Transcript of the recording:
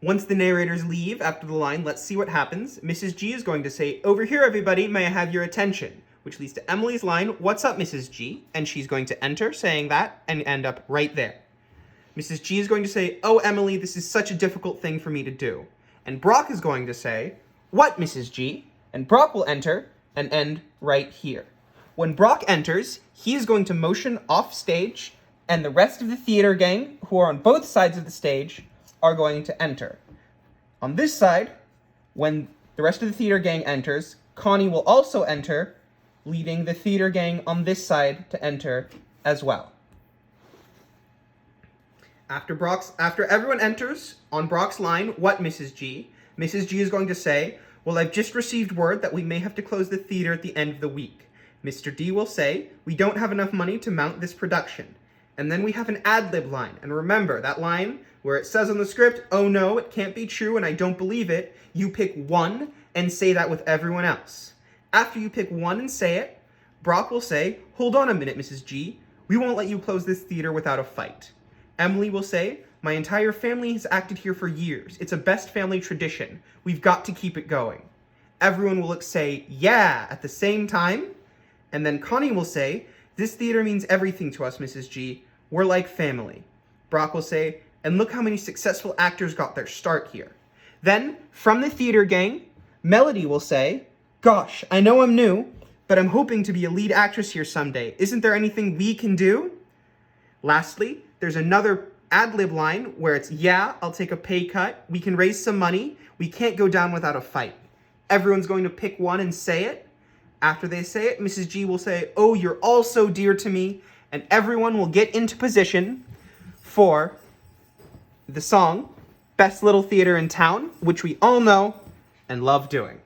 Once the narrators leave after the line, let's see what happens, Mrs. G is going to say, "Over here, everybody, may I have your attention?" Which leads to Emily's line, "What's up, Mrs. G?" And she's going to enter saying that and end up right there. Mrs. G is going to say, "Oh, Emily, this is such a difficult thing for me to do." And Brock is going to say, "What, Mrs. G?" And Brock will enter and end right here. When Brock enters, he is going to motion off stage, and the rest of the theater gang, who are on both sides of the stage, are going to enter. On this side, when the rest of the theater gang enters, Connie will also enter, leading the theater gang on this side to enter as well. After everyone enters on Brock's line, "What, Mrs. G?" Mrs. G is going to say, "Well, I've just received word that we may have to close the theater at the end of the week." Mr. D will say, "We don't have enough money to mount this production." And then we have an ad-lib line. And remember, that line where it says on the script, "Oh no, it can't be true and I don't believe it," you pick one and say that with everyone else. After you pick one and say it, Brock will say, "Hold on a minute, Mrs. G. We won't let you close this theater without a fight." Emily will say, "My entire family has acted here for years. It's a best family tradition. We've got to keep it going." Everyone will say, "Yeah," at the same time. And then Connie will say, "This theater means everything to us, Mrs. G. We're like family." Brock will say, "And look how many successful actors got their start here." Then, from the theater gang, Melody will say, "Gosh, I know I'm new, but I'm hoping to be a lead actress here someday. Isn't there anything we can do?" Lastly, there's another ad-lib line where it's, "Yeah, I'll take a pay cut. We can raise some money. We can't go down without a fight." Everyone's going to pick one and say it. After they say it, Mrs. G will say, "Oh, you're all so dear to me," and everyone will get into position for the song, Best Little Theater in Town, which we all know and love doing.